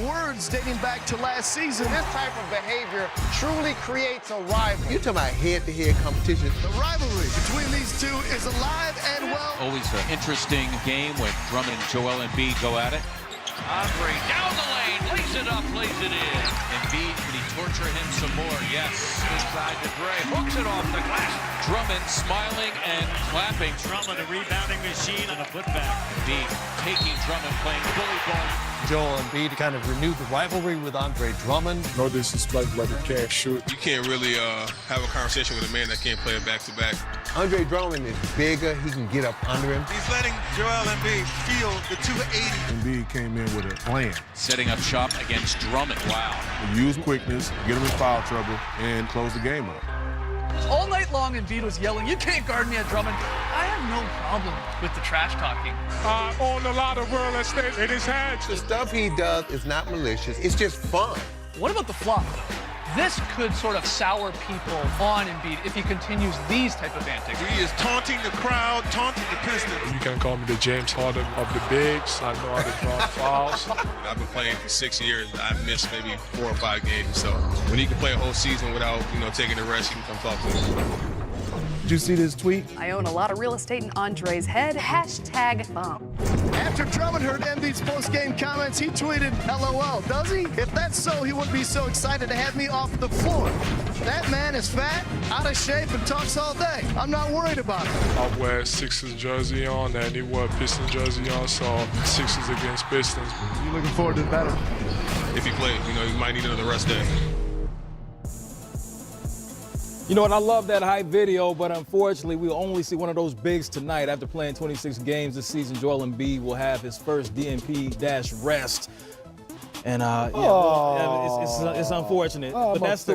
words dating back to last season. This type of behavior truly creates a rival. You're talking about head-to-head competition. The rivalry between these two is alive and well. Always an interesting game when Drummond and Joel Embiid go at it. Andre down the lane, lays it up, lays it in. Embiid, can he torture him some more? Yes. Inside to Dre, hooks it off the glass. Drummond smiling and clapping. Drummond, a rebounding machine and a putback. Embiid taking Drummond, playing bully ball. Joel Embiid kind of renewed the rivalry with Andre Drummond. No disrespect, but he can't shoot. You can't really have a conversation with a man that can't play a back-to-back. Andre Drummond is bigger. He can get up under him. He's letting Joel Embiid feel the 280. Embiid came in with a plan. Setting up shop against Drummond. Wow. Use quickness, get him in foul trouble, and close the game up. All night long, Embiid was yelling, "You can't guard me at Drummond." I have no problem with the trash talking. On a lot of real estate in his hands. The stuff he does is not malicious. It's just fun. What about the flop, though? This could sort of sour people on Embiid if he continues these type of antics. He is taunting the crowd, taunting the Pistons. You can call me the James Harden of the bigs. I know how to draw fouls. I've been playing for 6 years. I've missed maybe 4 or 5 games. So when he can play a whole season without, taking a rest, he can come talk to me. Did you see this tweet? I own a lot of real estate in Andre's head. #bomb. After Drummond heard Embiid's post-game comments, he tweeted, "LOL, does he? If that's so, he wouldn't be so excited to have me off the floor. That man is fat, out of shape, and talks all day. I'm not worried about it." I wear a Sixers jersey on, and he wore a Pistons jersey on, so Sixers against Pistons. You looking forward to the battle? If he plays, you might need another rest day. You know what, I love that hype video, but unfortunately, we'll only see one of those bigs tonight. After playing 26 games this season, Joel Embiid will have his first DNP-rest. And it's unfortunate. Oh, but that's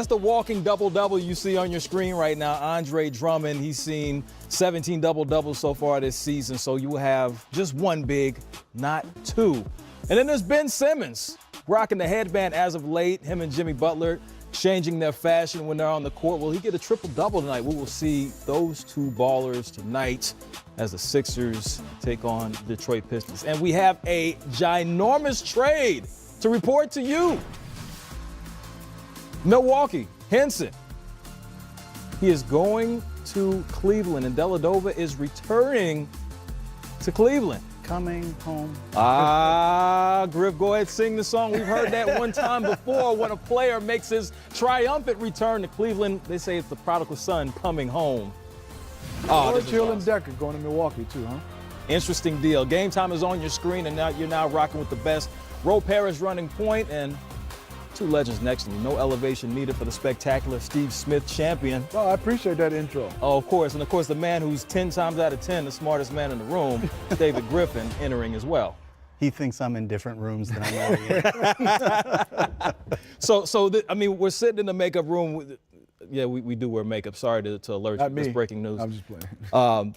the walking double-double you see on your screen right now. Andre Drummond, he's seen 17 double-doubles so far this season, so you will have just one big, not two. And then there's Ben Simmons, rocking the headband as of late, him and Jimmy Butler changing their fashion when they're on the court. Will he get a triple-double tonight? We will see those two ballers tonight as the Sixers take on the Detroit Pistons. And we have a ginormous trade to report to you. Milwaukee, Henson. He is going to Cleveland, and Dellavedova is returning to Cleveland. Coming home. Griff, go ahead, sing the song. We've heard that one time before when a player makes his triumphant return to Cleveland. They say it's the prodigal son coming home. George Hill and Decker going to Milwaukee too, huh? Interesting deal. Game Time is on your screen, and now you're rocking with the best. Ro Parrish running point, and two legends next to me. No elevation needed for the spectacular Steve Smith champion. Oh, I appreciate that intro. Oh, of course. And, of course, the man who's 10 times out of 10 the smartest man in the room, David Griffin, entering as well. He thinks I'm in different rooms than I know. We're sitting in the makeup room. Yeah, we do wear makeup. Sorry to alert you. This breaking news. I'm just playing.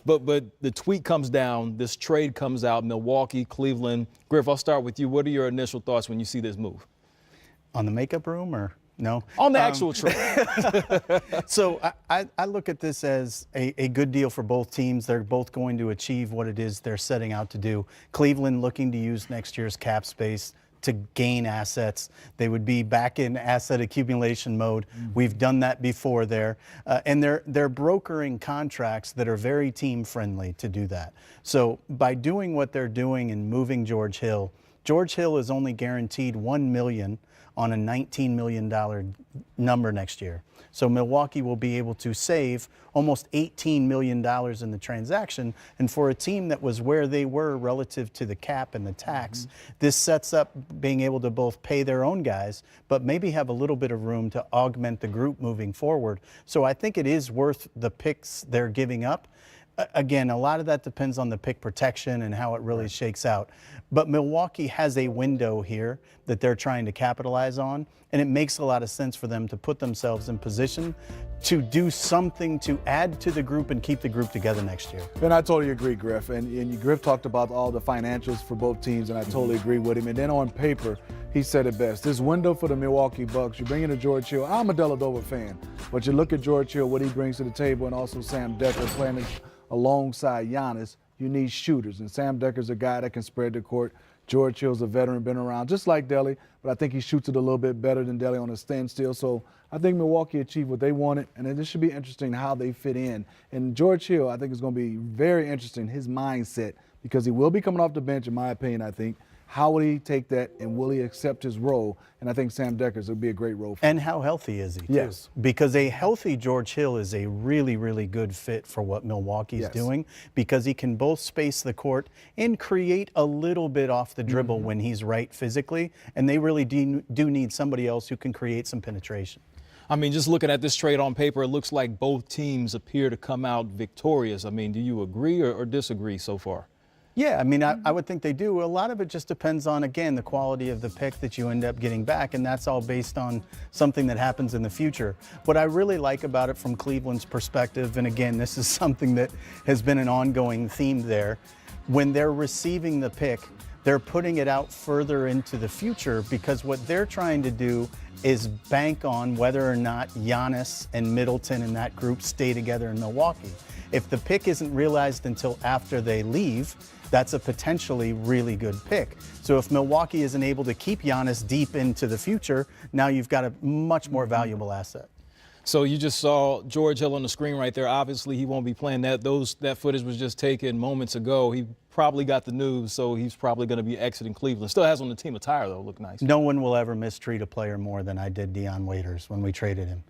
But the tweet comes down. This trade comes out. Milwaukee, Cleveland. Griff, I'll start with you. What are your initial thoughts when you see this move? On the makeup room or no? On the actual trade. So I look at this as a good deal for both teams. They're both going to achieve what it is they're setting out to do. Cleveland looking to use next year's cap space to gain assets. They would be back in asset accumulation mode. We've done that before there. And they're brokering contracts that are very team friendly to do that. So by doing what they're doing and moving George Hill is only guaranteed $1 million on a $19 million number next year. So Milwaukee will be able to save almost $18 million in the transaction. And for a team that was where they were relative to the cap and the tax, this sets up being able to both pay their own guys, but maybe have a little bit of room to augment the group moving forward. So I think it is worth the picks they're giving up. Again, a lot of that depends on the pick protection and how it really shakes out. But Milwaukee has a window here that they're trying to capitalize on, and it makes a lot of sense for them to put themselves in position to do something to add to the group and keep the group together next year. And I totally agree, Griff. And Griff talked about all the financials for both teams, and I totally agree with him. And then on paper, he said it best. This window for the Milwaukee Bucks, you bring in a George Hill. I'm a Dellavedova fan, but you look at George Hill, what he brings to the table, and also Sam Decker playing alongside Giannis. you need shooters. And Sam Decker's a guy that can spread the court. George Hill's a veteran, been around just like Delly, but I think he shoots it a little bit better than Delly on a standstill. So I think Milwaukee achieved what they wanted, and this should be interesting how they fit in. And George Hill, I think, is going to be very interesting, his mindset, because he will be coming off the bench, in my opinion, I think. How will he take that, and will he accept his role? And I think Sam Decker's will be a great role for him. And how healthy is he, too? Yes. Because a healthy George Hill is a really, really good fit for what Milwaukee's doing, because he can both space the court and create a little bit off the dribble when he's right physically, and they really do need somebody else who can create some penetration. I mean, just looking at this trade on paper, it looks like both teams appear to come out victorious. I mean, do you agree or disagree so far? Yeah, I mean, I would think they do. A lot of it just depends on, again, the quality of the pick that you end up getting back, and that's all based on something that happens in the future. What I really like about it from Cleveland's perspective, and again, this is something that has been an ongoing theme there, when they're receiving the pick, they're putting it out further into the future, because what they're trying to do is bank on whether or not Giannis and Middleton and that group stay together in Milwaukee. If the pick isn't realized until after they leave, that's a potentially really good pick. So if Milwaukee isn't able to keep Giannis deep into the future, now you've got a much more valuable asset. So you just saw George Hill on the screen right there. Obviously, he won't be playing that. That footage was just taken moments ago. He probably got the news, so he's probably going to be exiting Cleveland. Still has on the team attire, though. Look nice. No one will ever mistreat a player more than I did Dion Waiters when we traded him.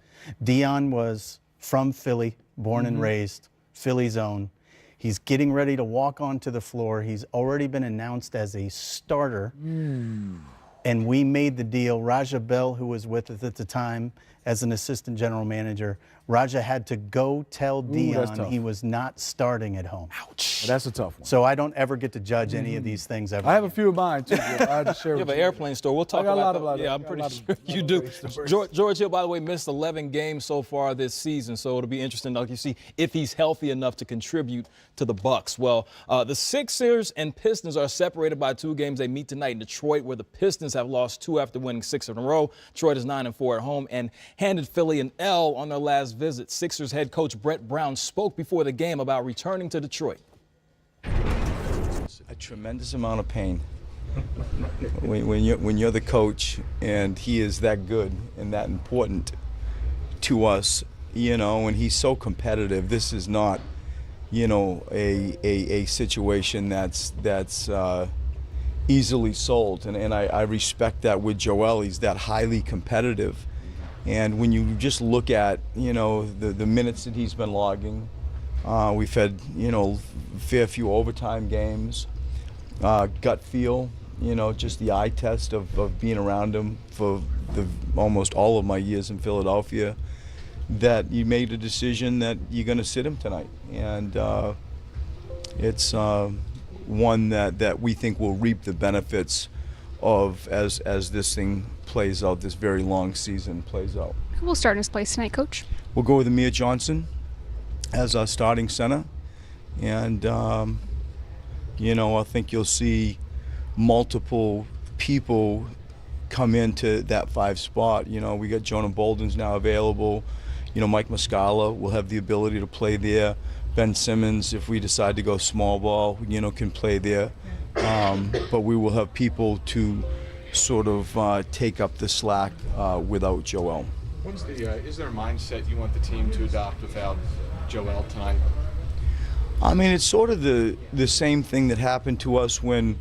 Dion was from Philly, born and raised, Philly's own. He's getting ready to walk onto the floor. He's already been announced as a starter. And we made the deal. Raja Bell, who was with us at the time as an assistant general manager, Raja had to go tell Dion he was not starting at home. Ouch. That's a tough one. So I don't ever get to judge any of these things ever. I have a few of mine, too. I had to share You have an airplane store. We'll talk about that. Yeah, I'm pretty sure you do. George Hill, by the way, missed 11 games so far this season, so it'll be interesting to see if he's healthy enough to contribute to the Bucks. Well, the Sixers and Pistons are separated by 2 games. They meet tonight in Detroit, where the Pistons have lost 2 after winning 6 in a row. Detroit is 9-4 at home and handed Philly an L on their last visit. Sixers head coach Brett Brown spoke before the game about returning to Detroit. A tremendous amount of pain when you're the coach and he is that good and that important to us, and he's so competitive. This is not, a situation that's easily sold, and I respect that with Joel. He's that highly competitive. And when you just look at, the minutes that he's been logging, we've had, fair few overtime games, gut feel, just the eye test of being around him for almost all of my years in Philadelphia, that you made a decision that you're going to sit him tonight. And it's one that we think will reap the benefits of as this thing plays out, this very long season plays out. Who will start in his place tonight, Coach? We'll go with Amir Johnson as our starting center. And, I think you'll see multiple people come into that 5 spot. We got Jonah Bolden's now available. Mike Muscala will have the ability to play there. Ben Simmons, if we decide to go small ball, can play there. But we will have people to sort of take up the slack without Joel. Is there a mindset you want the team to adopt without Joel tonight? I mean, it's sort of the same thing that happened to us when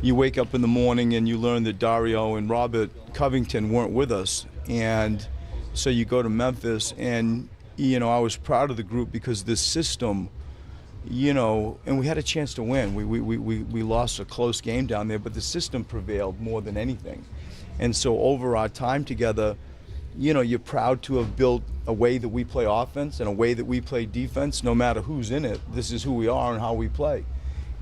you wake up in the morning and you learn that Dario and Robert Covington weren't with us. And so you go to Memphis, and, I was proud of the group because this system, and we had a chance to win. We lost a close game down there, but the system prevailed more than anything. And so over our time together, you're proud to have built a way that we play offense and a way that we play defense. No matter who's in it, this is who we are and how we play.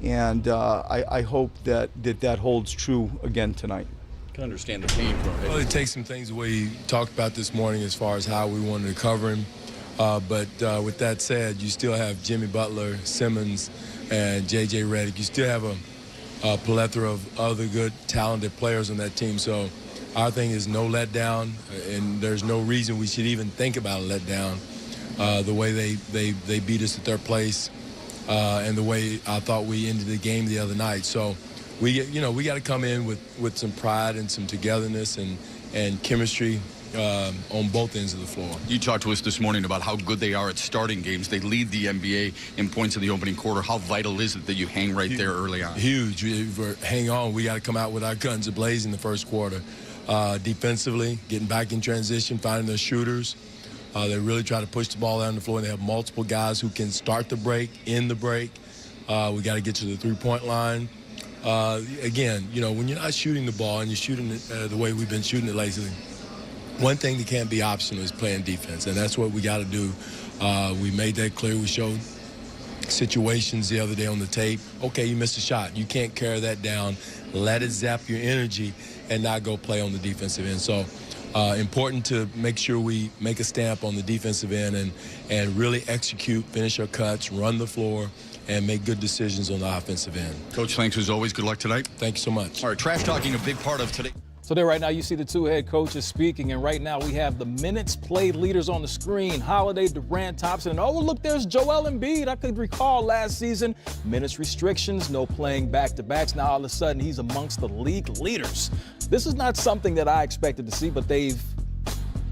And I hope that holds true again tonight. I can understand the pain from it. Well, it takes some things away you talked about this morning as far as how we wanted to cover him. But with that said, you still have Jimmy Butler, Simmons, and J.J. Redick. You still have a plethora of other good, talented players on that team. So our thing is no letdown, and there's no reason we should even think about a letdown. The way they beat us at their place, and the way I thought we ended the game the other night. So we got to come in with some pride and some togetherness and chemistry on both ends of the floor. You talked to us this morning about how good they are at starting games. They lead the NBA in points in the opening quarter. How vital is it that you hang right there early on? Huge. Hang on. We got to come out with our guns ablaze in the first quarter. Defensively, getting back in transition, finding their shooters. They really try to push the ball down the floor. They have multiple guys who can start the break, end the break. We got to get to the three-point line. Again, when you're not shooting the ball and you're shooting it the way we've been shooting it lately, one thing that can't be optional is playing defense, and that's what we got to do. We made that clear. We showed situations the other day on the tape. Okay, you missed a shot. You can't carry that down. Let it zap your energy and not go play on the defensive end. So important to make sure we make a stamp on the defensive end and really execute, finish our cuts, run the floor, and make good decisions on the offensive end. Coach, thanks as always. Good luck tonight. Thank you so much. All right, trash talking a big part of today. So there right now you see the two head coaches speaking, and right now we have the minutes played leaders on the screen. Holiday, Durant, Thompson, and oh look, there's Joel Embiid. I could recall last season, minutes restrictions, no playing back-to-backs. Now all of a sudden he's amongst the league leaders. This is not something that I expected to see, but they've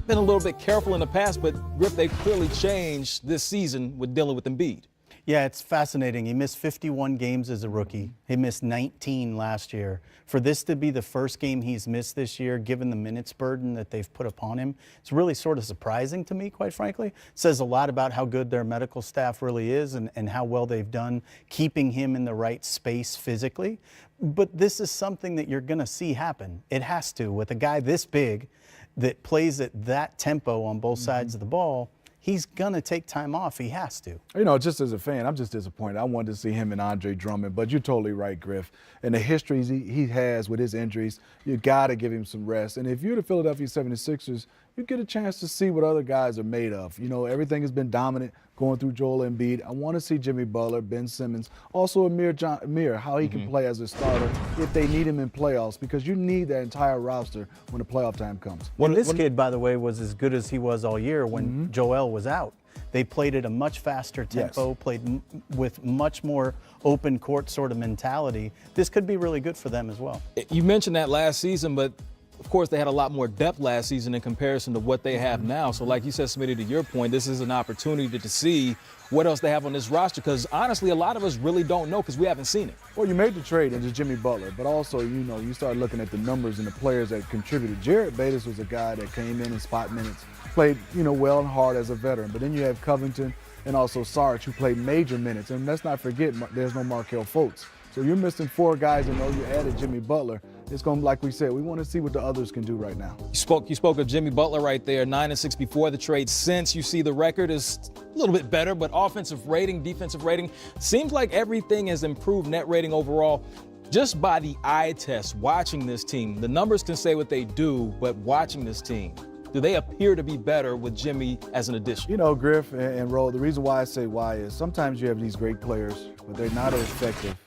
been a little bit careful in the past, but Griff, they've clearly changed this season with dealing with Embiid. Yeah, it's fascinating. He missed 51 games as a rookie. He missed 19 last year. For this to be the first game he's missed this year, given the minutes burden that they've put upon him, it's really sort of surprising to me, quite frankly. It says a lot about how good their medical staff really is and how well they've done keeping him in the right space physically. But this is something that you're going to see happen. It has to. With a guy this big that plays at that tempo on both sides of the ball, he's going to take time off. He has to. Just as a fan, I'm just disappointed. I wanted to see him and Andre Drummond, but you're totally right, Griff. And the histories he has with his injuries, you got to give him some rest. And if you're the Philadelphia 76ers, you get a chance to see what other guys are made of. Everything has been dominant going through Joel Embiid. I want to see Jimmy Butler, Ben Simmons, also Amir, how he can play as a starter if they need him in playoffs, because you need that entire roster when the playoff time comes. This kid, by the way, was as good as he was all year when Joel was out. They played at a much faster tempo, played with much more open court sort of mentality. This could be really good for them as well. You mentioned that last season, but of course, they had a lot more depth last season in comparison to what they have now. So like you said, Smitty, to your point, this is an opportunity to see what else they have on this roster, because honestly, a lot of us really don't know because we haven't seen it. Well, you made the trade into Jimmy Butler, but also, you start looking at the numbers and the players that contributed. Jared Bates was a guy that came in spot minutes, played, well and hard as a veteran. But then you have Covington and also Sarge, who played major minutes. And let's not forget, there's no Markelle Fultz. So you're missing four guys, and you added Jimmy Butler. It's going to, like we said, we want to see what the others can do right now. You spoke of Jimmy Butler right there, 9-6 before the trade. Since you see the record is a little bit better, but offensive rating, defensive rating, seems like everything has improved net rating overall. Just by the eye test, watching this team, the numbers can say what they do, but watching this team, do they appear to be better with Jimmy as an addition? Griff and Ro, the reason why I say why is sometimes you have these great players, but they're not as effective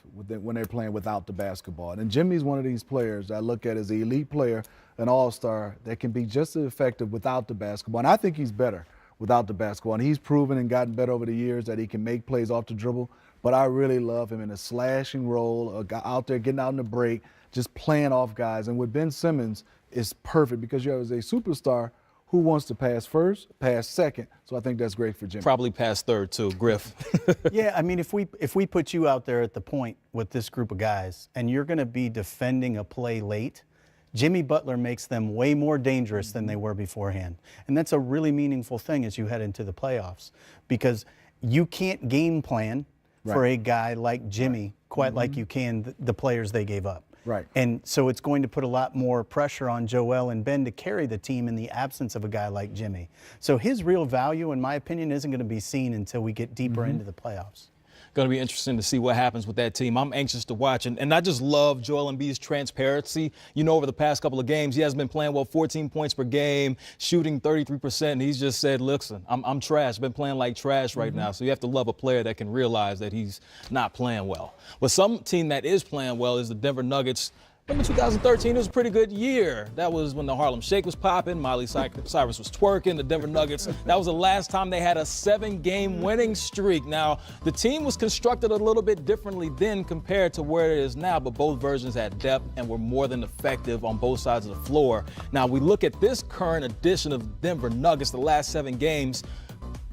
when they're playing without the basketball. And Jimmy's one of these players I look at as an elite player, an all-star, that can be just as effective without the basketball. And I think he's better without the basketball. And he's proven and gotten better over the years that he can make plays off the dribble. But I really love him in a slashing role, out there getting out in the break, just playing off guys. And with Ben Simmons, it's perfect because you have a superstar who wants to pass first, pass second. So I think that's great for Jimmy. Probably pass third too, Griff. Yeah, I mean, if we put you out there at the point with this group of guys and you're going to be defending a play late, Jimmy Butler makes them way more dangerous than they were beforehand. And that's a really meaningful thing as you head into the playoffs, because you can't game plan for a guy like Jimmy quite like you can the players they gave up. Right. And so it's going to put a lot more pressure on Joel and Ben to carry the team in the absence of a guy like Jimmy. So his real value, in my opinion, isn't going to be seen until we get deeper into the playoffs. Going to be interesting to see what happens with that team. I'm anxious to watch. And I just love Joel Embiid's transparency. Over the past couple of games, he has been playing 14 points per game, shooting 33%. And he's just said, listen, I'm trash. Been playing like trash right now. So you have to love a player that can realize that he's not playing well. But some team that is playing well is the Denver Nuggets. Remember 2013, it was a pretty good year. That was when the Harlem Shake was popping, Miley Cyrus was twerking, the Denver Nuggets. That was the last time they had a 7-game winning streak. Now, the team was constructed a little bit differently then compared to where it is now, but both versions had depth and were more than effective on both sides of the floor. Now, we look at this current edition of Denver Nuggets, the last 7 games.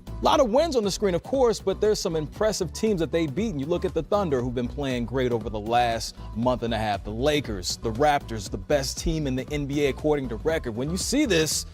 A lot of wins on the screen, of course, but there's some impressive teams that they've beaten. You look at the Thunder, who've been playing great over the last month and a half. The Lakers, the Raptors, the best team in the NBA according to record. When you see this,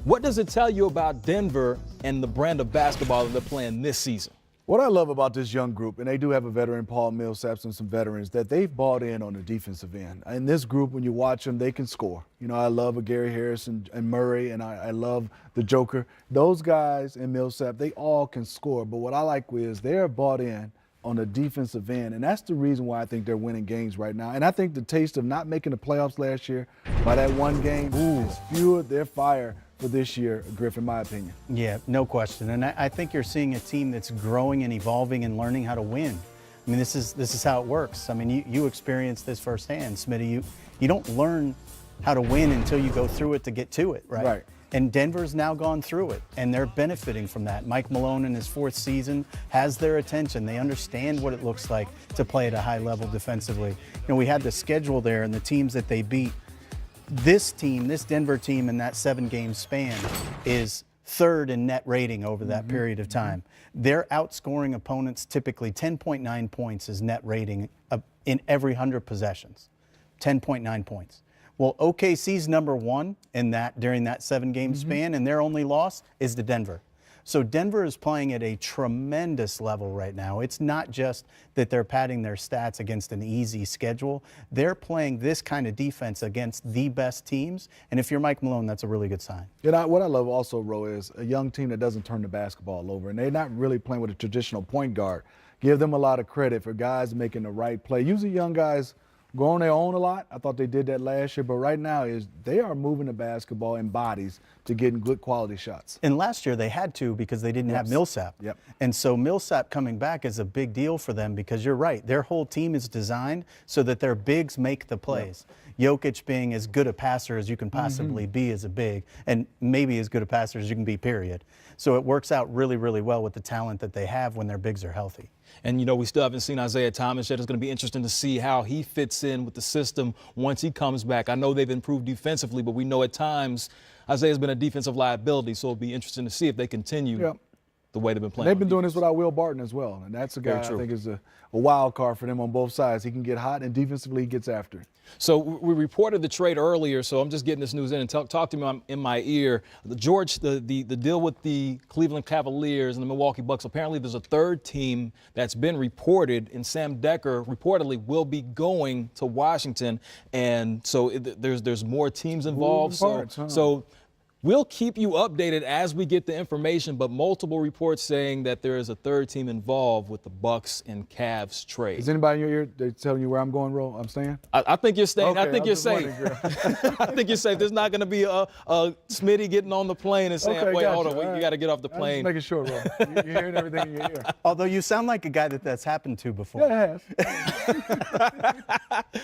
what does it tell you about Denver and the brand of basketball that they're playing this season? What I love about this young group, and they do have a veteran, Paul Millsap, and some veterans, that they've bought in on the defensive end. In this group, when you watch them, they can score. You know, I love a Gary Harris and Murray, and I love the Joker. Those guys and Millsap, they all can score. But what I like is they're bought in on the defensive end, and that's the reason why I think they're winning games right now. And I think the taste of not making the playoffs last year by that one game has fueled their fire for this year, Griffin, in my opinion. Yeah, no question. And I think you're seeing a team that's growing and evolving and learning how to win. I mean, this is how it works. I mean, you experienced this firsthand, Smitty. You don't learn how to win until you go through it to get to it, right? Right. And Denver's now gone through it, and they're benefiting from that. Mike Malone in his 4th season has their attention. They understand what it looks like to play at a high level defensively. You know, we had the schedule there and the teams that they beat. This team, this Denver team in that 7-game span is 3rd in net rating over that period of time. They're outscoring opponents typically 10.9 points is net rating in every 100 possessions. 10.9 points. Well, OKC's number 1 in that during that 7-game span, and their only loss is to Denver. So Denver is playing at a tremendous level right now. It's not just that they're padding their stats against an easy schedule. They're playing this kind of defense against the best teams. And if you're Mike Malone, that's a really good sign. And what I love also, Ro, is a young team that doesn't turn the basketball over. And they're not really playing with a traditional point guard. Give them a lot of credit for guys making the right play. Usually young guys go on their own a lot. I thought they did that last year, but right now they are moving the basketball in bodies to getting good quality shots. And last year they had to because they didn't have Millsap. Yep. And so Millsap coming back is a big deal for them because you're right. Their whole team is designed so that their bigs make the plays. Jokic being as good a passer as you can possibly be as a big, and maybe as good a passer as you can be, period. So it works out really, really well with the talent that they have when their bigs are healthy. And, you know, we still haven't seen Isaiah Thomas yet. It's going to be interesting to see how he fits in with the system once he comes back. I know they've improved defensively, but we know at times Isaiah's been a defensive liability, so it'll be interesting to see if they continue the way they've been playing. They've been doing this without Will Barton as well, and that's a guy I think is a wild card for them on both sides. He can get hot, and defensively he gets after it. So we reported the trade earlier, so I'm just getting this news in and talk to me in my ear. The deal with the Cleveland Cavaliers and the Milwaukee Bucks, apparently there's a 3rd team that's been reported, and Sam Decker reportedly will be going to Washington. And so there's more teams involved. So we'll keep you updated as we get the information, but multiple reports saying that there is a 3rd team involved with the Bucks and Cavs trade. Is anybody in your ear they telling you where I'm going, Ro? I'm staying? I think you're staying. Okay, I think you're safe. I think you're safe. There's not going to be a Smitty getting on the plane and saying, wait, hold on, you got to get off the plane. I'm just making sure, Ro. You're hearing everything in your ear. Although you sound like a guy that's happened to before. Yeah, it has.